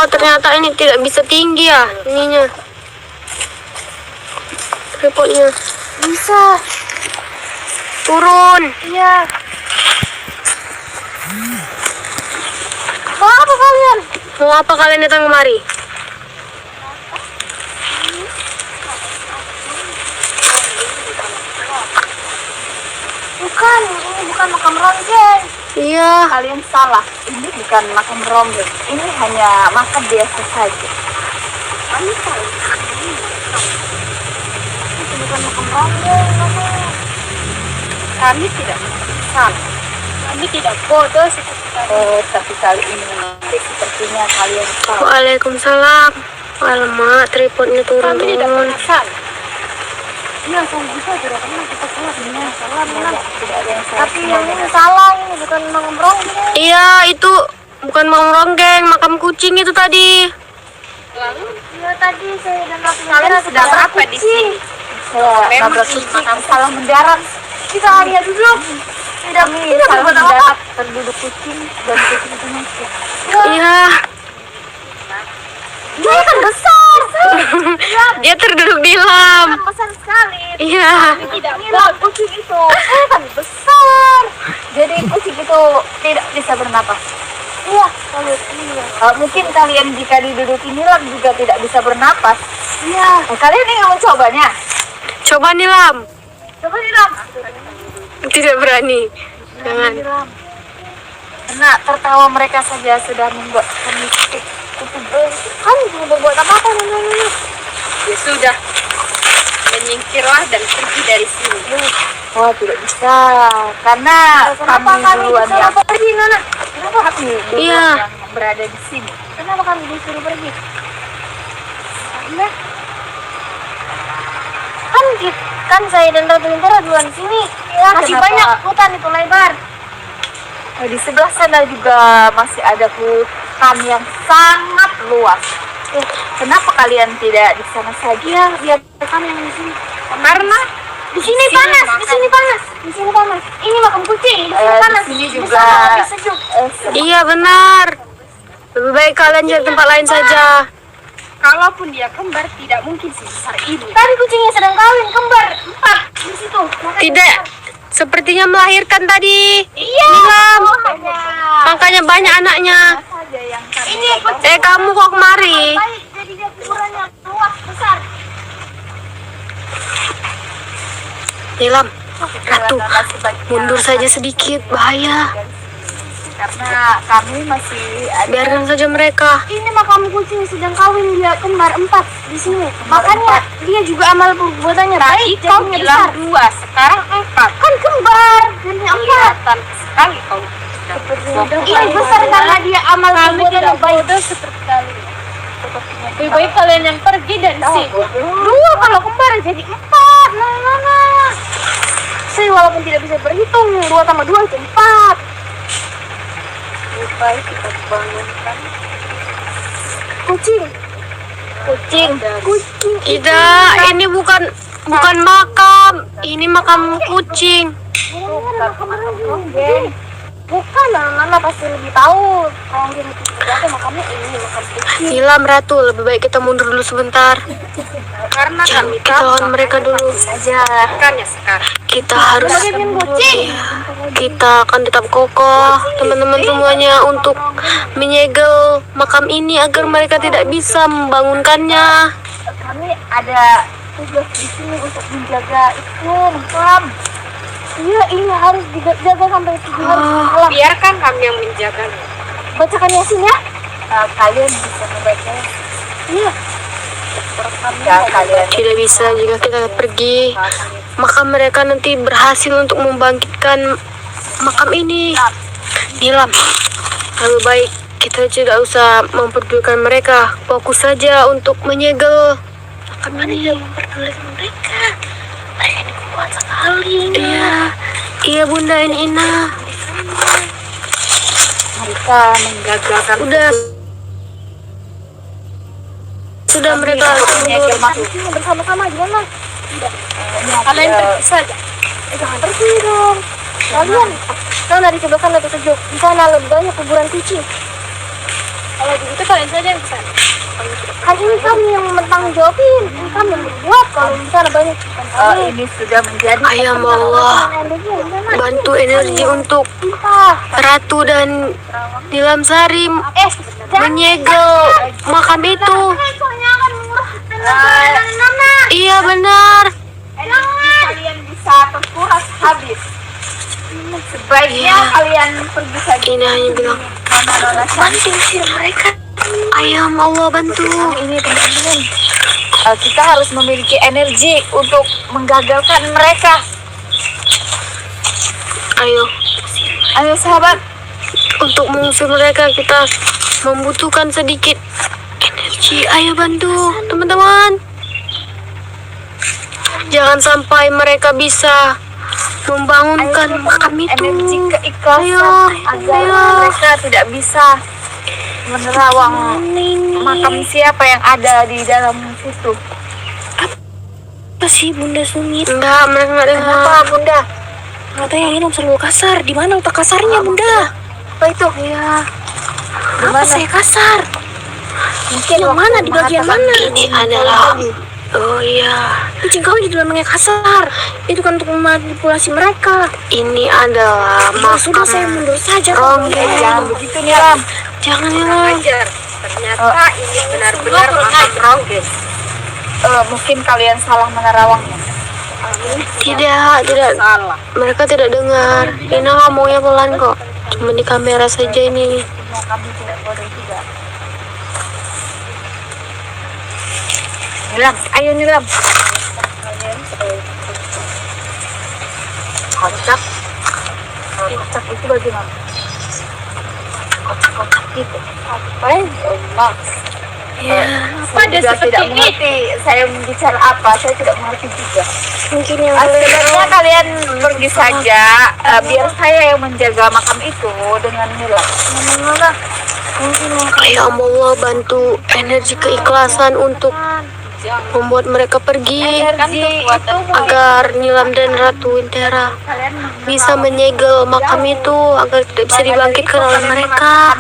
ternyata ini tidak bisa tinggi ya ininya. Tripodnya. Bisa. Turun. Iya. Mau apa kalian? Mau apa kalian datang kemari? Bukan, ini bukan makam ronggeng. Iya. Kalian salah. Ini bukan makam ronggeng. Ini hanya makam biasa saja. Kami salah. Itu bukan makam ronggeng, Mama. Kami tidak salah. Kami tidak bodoh seperti kalian. Tapi kali ini sepertinya kalian salah. Waalaikumsalam. Alamak, tripodnya turun. Kami tidak pernah salah. Iya, saya bisa tidak pernah kita salah. Salah, tidak ada yang salah. Tapi yang ini salah, ini bukan makam ronggeng. Iya, itu bukan makam ronggeng, makam kucing itu tadi. Lalu? Iya, tadi saya dan Ratu Kalian sedang apa di sini? Saya nabrak kucing, salah mendarat. Kita lihat dulu. Tidak salah mendarat, terduduk kucing dan kucing itu masuk. Iya. Dia kan besar. Dia terduduk di lam. Besar sekali. Iya. Tidak lihat kucing itu. Kan besar. Jadi kucing itu tidak bisa bernapas. Iya, mungkin kalian jika diduduki nilam juga tidak bisa bernapas. Iya. Kalian ingin mencobanya? Coba nih lam. Coba nilam. Tidak berani. Jangan. Karena tertawa mereka saja sudah membuat kami sakit. Kan belum berbuat apa-apa namanya. Ya sudah, menyingkirlah dan pergi dari sini. Wah, tidak bisa. Karena kami duluan yang pergi, Nona. Kenapa kami duluan yang berada di sini? Kenapa kami disuruh pergi? Karena kan saya dan Ratu Lintera duluan sini. Ya, masih banyak hutan itu lebar. Di sebelah sana juga masih ada hutan yang sangat luas. Kenapa kalian tidak di sana saja? Biar kami yang di sini. Karena Di sini panas, di sini panas, di sini panas. Ini makam kucing, di sini panas. Di sini juga lebih sejuk. Iya benar. Lebih baik kalian cari tempat lain saja. kalaupun dia kembar tidak mungkin sebesar ini. Tadi kucingnya sedang kawin kembar 4 di situ. Tidak. Sepertinya melahirkan tadi. Iya. Nilam. Makanya banyak anaknya. Ini kucing. Kamu kok kemari? Baik, jadi dia ukurannya luas besar. Nilam. Ratu. Mundur saja sedikit. Bahaya. Karena kami masih ada. Biarkan saja mereka. Ini makam kucing sedang kawin dia kembar 4 di sini. Makanya dia juga amal perbuatannya baik. Kau bilang 2, sekarang 4. Kan kembar dan 4. Kelihatan sekali kau. Ini besar karena dia amal perbuatannya baik. Seperti kalian. Lebih baik kalian yang pergi dari sini. 2 kalau kembar jadi 4. Nah. Saya walaupun tidak bisa berhitung 2 tambah 2 itu 4. Lebih baik kita bangunkan Kucing. Tidak, ini bukan makam. Ini makam kucing. Bukan, Nana pasti lebih tahu. Kalau dia itu aku makamnya ini makam kucing. Nilam, Ratu, lebih baik kita mundur dulu sebentar. karena kami Kita lawan mereka dulu. ajarkannya sekarang. Kita harus. Iya, kita akan tetap kokoh, teman-teman semuanya, untuk menyegel makam ini agar mereka tidak bisa membangunkannya. Kami ada tugas di sini untuk menjaga itu makam. Iya, ini harus dijaga sampai 7 hari malam. Biarkan kami yang menjaganya. Bacakan Yasin ya. Kalian bisa membaca. Iya. Ya, kalian Tidak bisa jika kita pergi, maka mereka nanti berhasil untuk membangkitkan makam ini. Nilam, lebih baik kita tidak usah memperdulikan mereka, fokus saja untuk menyegel makam ini. memperdulikan mereka. Mereka ini kuat sekali. Iya Bunda, ini Ina. Mereka menggagalkan. Sudah mereka menyegel masuk sini bersama-sama gimana? Tidak. Kalian pergi saja. Jangan pergi dong. Kalian dari sebelah sana itu sejuk. Di sana lebih banyak kuburan kucing. Kalau begitu kalian saja yang pesan. Kan ini kami yang bertanggung jawabin, ini kami yang berbuat kalau misalnya banyak ini sudah menjadi Ayam Allah, bantu energi untuk Ratu dan Nilam Sari menyegel makam itu. Iya benar. energi kalian bisa terkuras habis. Sebaiknya kalian pergi saja. Ini hanya bilang bantu sih mereka. Ayam Allah bantu. Ini teman-teman, kita harus memiliki energi untuk menggagalkan mereka. Ayo Sahabat, untuk mengusir mereka kita membutuhkan sedikit energi. Ayo bantu teman-teman. Jangan sampai mereka bisa membangunkan makam itu. energi keikhlasan agar ayo. mereka tidak bisa menerawang makam siapa yang ada di dalam situ. Apa sih Bunda Sumit? Enggak, mereka nggak dengar. Apa Bunda? Katanya ini selalu kasar. Di mana otak kasarnya Bunda? Apa itu? Ya, Apa saya kasar? Mungkin Yang mana? Di bagian mana? ini adalah. Oh iya, Kucing kau jadi namanya kasar. Itu kan untuk memanipulasi mereka. ini adalah Ya sudah, saya makam mundur saja. Ronggeng. Jangan begitu Nilam. Jangan Nilam. Ternyata ini benar-benar makam Ronggeng. Mungkin kalian salah menerawangnya. Tidak. Salah. Mereka tidak dengar. Ina ngomongnya pelan kok. Cuma di kamera saja ini. Semua kami tidak boleh juga. Nilam, ayo Nilam. Kocak. Kocak itu bagaimana? Kocak itu. Apa yang Apa ada juga seperti tidak ini? mengerti saya bicara apa, saya tidak mengerti juga. Mungkin yang Sebenarnya kalian pergi saja, biar saya yang menjaga makam itu dengan Nilam. Ayo Allah bantu energi keikhlasan untuk membuat mereka pergi Energi itu agar Nilam dan Ratu Wintera bisa menyegel makam itu agar tidak bisa dibangkitkan oleh mereka.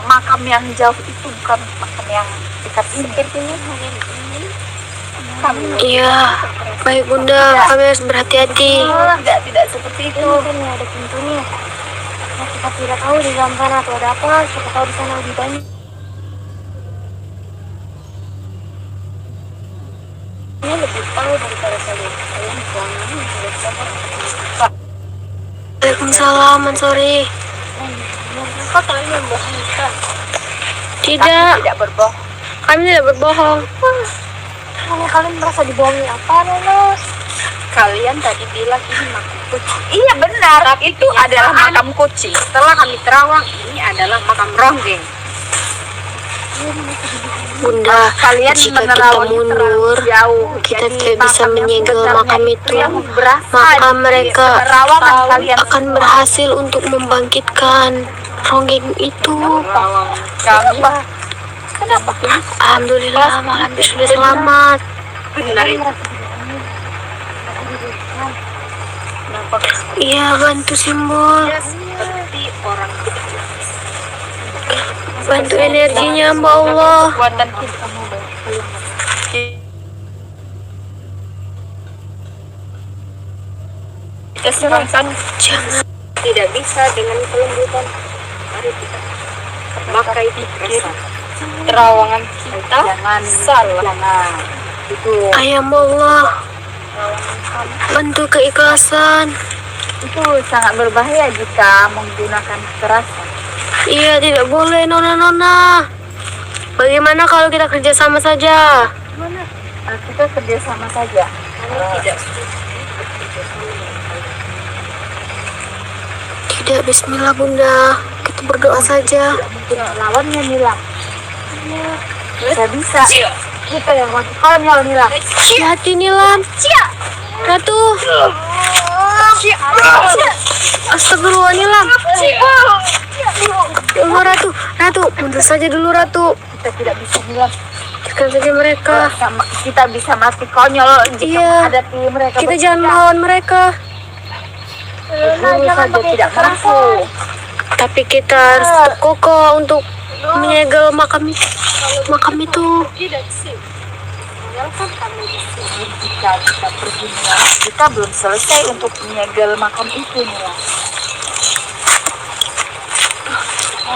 makam yang jauh itu bukan makam yang dekat ini. Iya, baik Bunda, kami harus berhati-hati. Tidak seperti itu. Ini ada pintunya. Nah, kita tidak tahu di dalam sana atau ada apa. Siapa tahu di sana lebih banyak. Ini lebih tahu daripada kalian. Kalian jangan Waalaikumsalam, Mansori. Kok kalian membohongkan? Tidak, Tidak berbohong. kami tidak berbohong. Kalian merasa dibohongi apa, Nonos? Kalian tadi bilang ini makam kucing. Iya benar, itu adalah makam kucing. Setelah kami terawang, ini adalah makam Ronggeng. Bunda, Kalian jika kita menerawangnya mundur, terlalu jauh. kita Jadi tidak bisa makam yang menyegel sebenarnya makam itu. yang berasal Maka dari mereka penerawangan kalian akan semua. berhasil untuk membangkitkan Ronggeng itu. Kenapa? Kenapa? Alhamdulillah, malam sudah selamat. Benar itu. Iya, bantu simbol. Seperti orang Bantu energinya, Mbak Allah. Kekuatan kita. Kita serahkan. Jangan. tidak bisa dengan kelembutan. Mari kita pakai pikiran. Terawangan kita Jangan salah. Jangan. Itu Ayam Allah, bantu keikhlasan. itu sangat berbahaya jika menggunakan kekerasan. Iya, tidak boleh, Nona. Bagaimana kalau kita kerjasama saja? Kita kerjasama saja. Kami tidak setuju bekerja sama dengan kalian. Tidak, bismillah Bunda. Kita berdoa saja. Mungkin lawannya Nilam. Bisa. Kita yang mati konyol Nilam. Hati-hati Nilam. Ratu. Astagfirullah Nilam. Oh, Ratu, mundur saja dulu Ratu. Kita tidak bisa Nilam. Biarkan saja mereka. Kita bisa mati konyol jika Iya. menghadapi mereka. Kita jangan melawan mereka. Dulu saja tidak mampu. Tapi kita harus kokoh untuk menyegel makam itu. Jika kita pergi Mila, kita belum selesai untuk menyegel makam itu Mila.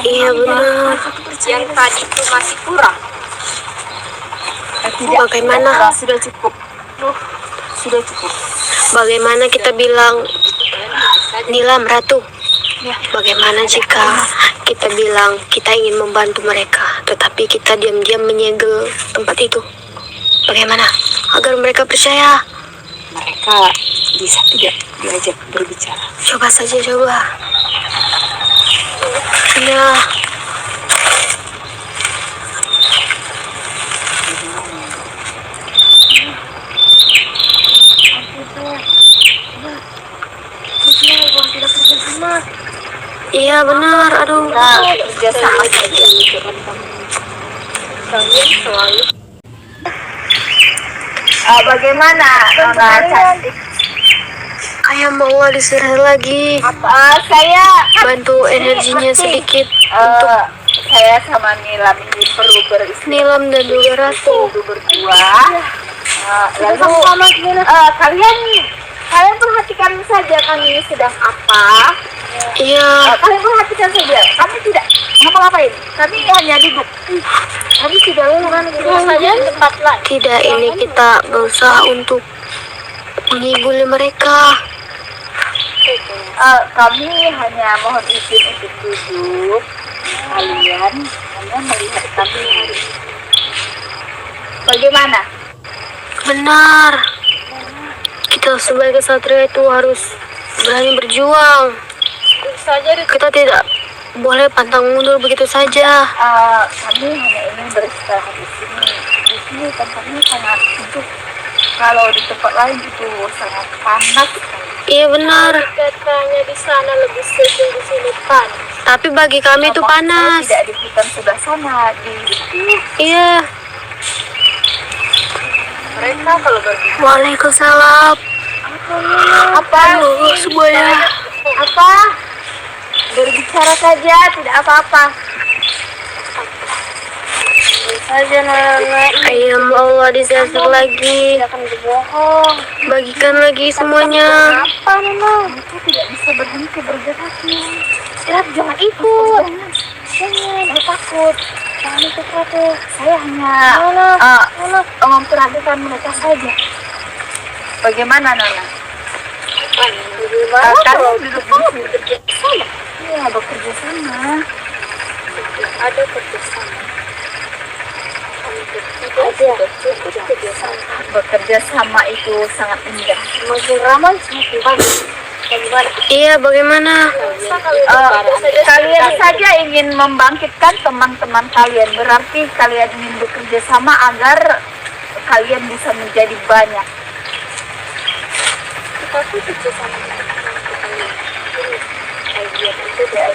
Iya benar. Yang tadi itu masih kurang. Tidak, Bagaimana? sudah cukup. Sudah cukup. Bagaimana kita bilang Nilam Ratu? Bagaimana jika kita bilang kita ingin membantu mereka, tetapi kita diam-diam menyegel tempat itu? Bagaimana? Agar mereka percaya. Mereka bisa tidak diajak berbicara. Coba saja, coba. Ya, iya benar. Aduh. Kita kerja sama saja. Bagaimana Nona cantik? Kayak mau disuruh lagi. Saya Bantu energinya sedikit untuk saya sama Nilam ini perlu beristirahat Nilam dan juga Ratu. berdua. Lalu kalian perhatikan saja kami sedang apa. Iya, Kalian perhatikan saja. Kami tidak ngapa-ngapain. Kami hanya duduk. Kami sudah duduk saja di tempat lain. tidak, ini kita berusaha untuk menghibur mereka. Kami hanya mohon izin untuk duduk. Kalian hanya melihat kami. Bagaimana? Benar. Kita sebagai kesatria itu harus berani berjuang. Kita tidak boleh pantang mundur begitu saja. Kami hanya ingin beristirahat di sini. Di sini tempatnya sangat sejuk. Kalau di tempat lain itu sangat panas. Iya benar. Katanya di sana lebih sejuk, di sini panas. Tapi bagi kami itu panas. Tidak di hutan sebelah sana, di Iya. mereka kalau berbicara Waalaikumsalam. apa? Semuanya. Apa? Berbicara saja, tidak apa-apa. Saja Nona. Ayam Allah disesek lagi. Tidak akan berbohong. Bagikan lagi semuanya. Apa Nona? Mereka tidak bisa berhenti bergerak nih. Jangan ikut. Jangan. Saya takut. Jangan ikut Ratu. Saya hanya Nona. memperhatikan mereka saja. Bagaimana Nona? Kalian duduk di sini bekerja sama. Iya, bekerja sama. Ada kerja sama. Bekerja sama itu sangat indah. Semakin ramai semakin bagus. Bagaimana? Iya, bagaimana? Kalian saja ingin membangkitkan teman-teman kalian, berarti kalian ingin bekerja sama agar kalian bisa menjadi banyak. Tapi bekerja sama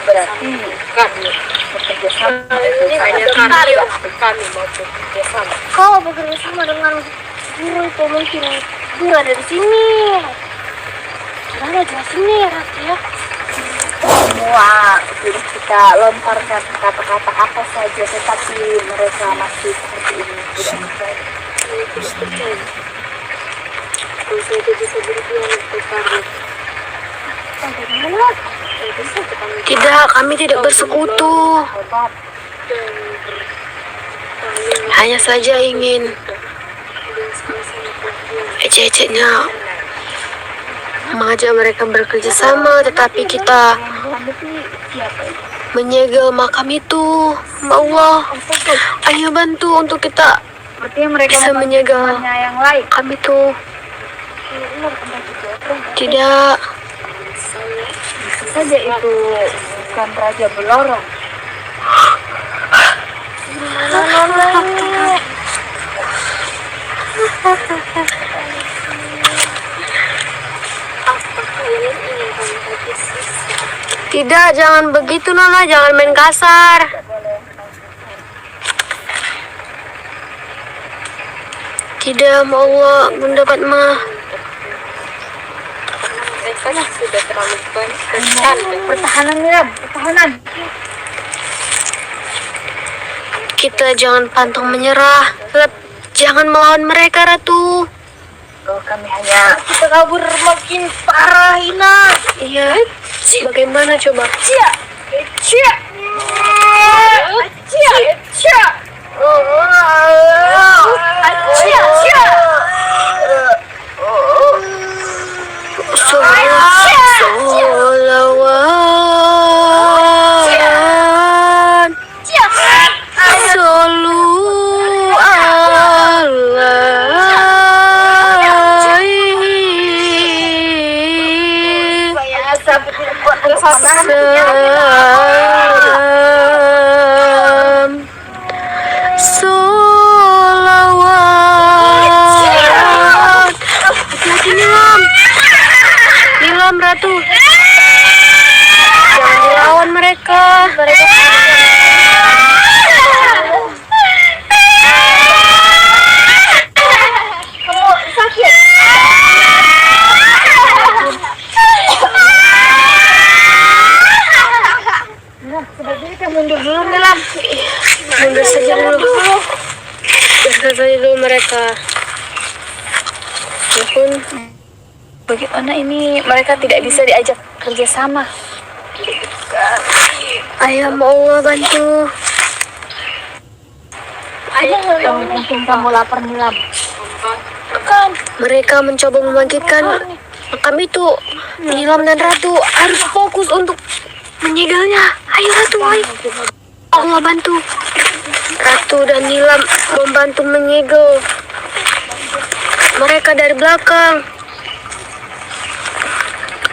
berarti bekerja sama itu hanya kami mau bekerja sama. Kau bekerja sama dengan guru itu mungkin guru ada di sini. Mana jelasin nih Ratu ya? Semua sudah kita lontarkan kata-kata apa saja, tetapi mereka masih seperti ini, tidak percaya. Kalau saya bisa berjuang untuk kami. Bagaimana? Tidak, kami tidak bersekutu. Hebat. Hanya saja ingin ecek-eceknya mengajak mereka bekerja sama, tetapi kita menyegel makam itu. Ya Allah, ayo bantu untuk kita Sepertinya mereka bisa menyegel temannya yang lain. makam itu. Tidak, Bisa saja itu bukan Raja Belorong. tidak, jangan begitu Nona, jangan main kasar. Tidak, ya Allah, Bunda Fatma. Mereka sudah terlalu banyak. Pertahanan Miram, pertahanan. kita jangan pantang menyerah. Jangan melawan mereka, Ratu. Kalau kami hanya kita kabur makin parah, Ina. Iya. Bagaimana coba? Cia, cia, cia, cia. Cia, cia. Sholawat Solu alaihi salam. Sholawat. Hati-hati Nilam. Nilam, Ratu. Jangan dilawan mereka. Kamu sakit? Sebaiknya kita mundur dulu, Nilam. Mundur saja dulu. Biarkan saja dulu mereka. Walaupun Bagaimana ini mereka tidak bisa diajak kerjasama? ayah Allah bantu. Mungkin kamu lapar, Nilam. Kan mereka mencoba membangkitkan makam itu. Nilam dan Ratu harus fokus untuk menyegelnya. Ayo Ratu, ayo. Allah bantu. Ratu dan Nilam membantu menyegel mereka dari belakang.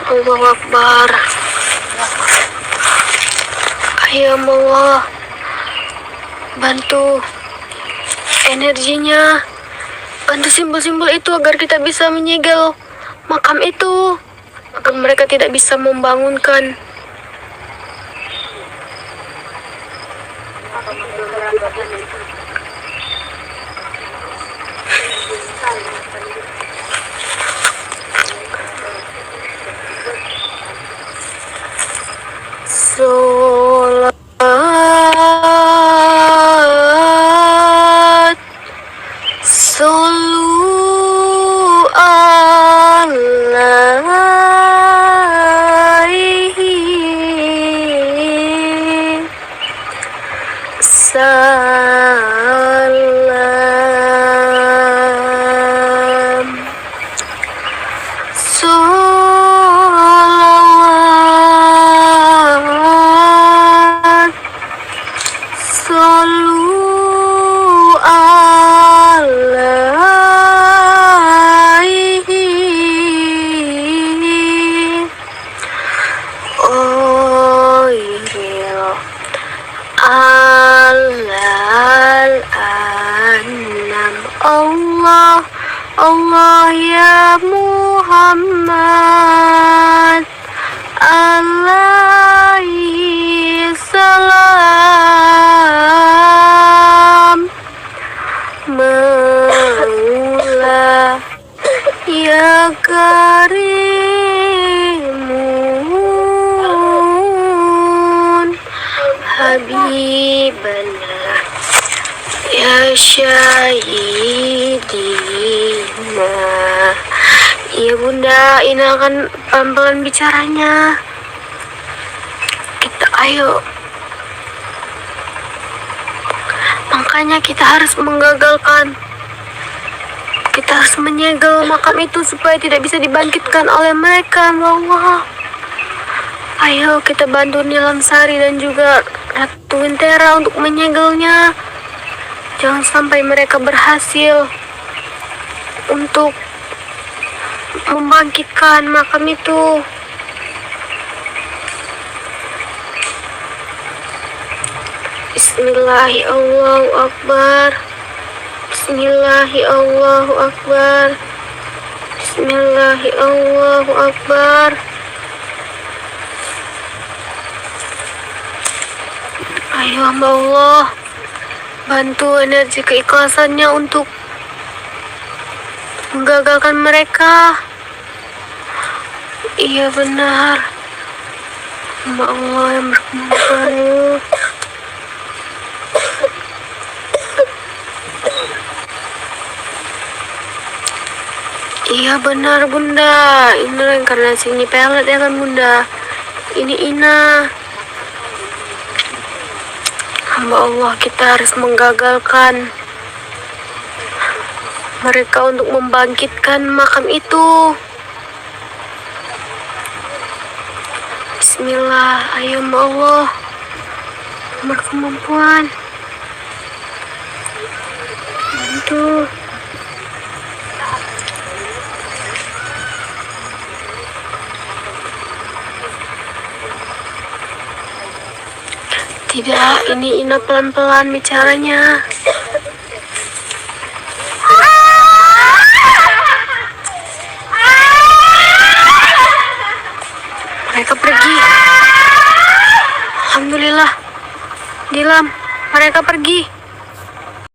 Allahu Akbar. Ayo Allah, bantu energinya, bantu simbol-simbol itu agar kita bisa menyegel makam itu, agar mereka tidak bisa membangunkan. Sholat Solu alaihi salam. Sholawat Solu alaihi Oiril alal anam. Allah Allah ya Muhammad alaihi salam. Maula ya karimun habibana ya syahidina. Iya Bunda, ini akan pelan-pelan bicaranya. Kita ayo. Makanya kita harus menggagalkan. Kita harus menyegel makam itu supaya tidak bisa dibangkitkan oleh mereka. Ya Allah. Ayo kita bantu Nilam Sari dan juga Ratu Wintera untuk menyegelnya. Jangan sampai mereka berhasil untuk membangkitkan makam itu. Bismillahi Allahu Akbar. Bismillahi Allahu Akbar. Bismillahi Allahu Akbar. Ayo hamba Allah, bantu energi keikhlasannya untuk menggagalkan mereka. Iya benar, hamba Allah yang berkemampuan. Iya benar bunda, ini reinkarnasi ini pelet ya kan bunda. Ini Ina. Hamba Allah, kita harus menggagalkan mereka untuk membangkitkan makam itu. Bismillah, ayo hamba Allah, berkemampuan. Bantu. Tidak, ini Ina pelan-pelan bicaranya. Mereka pergi. Alhamdulillah. Dilam, mereka pergi.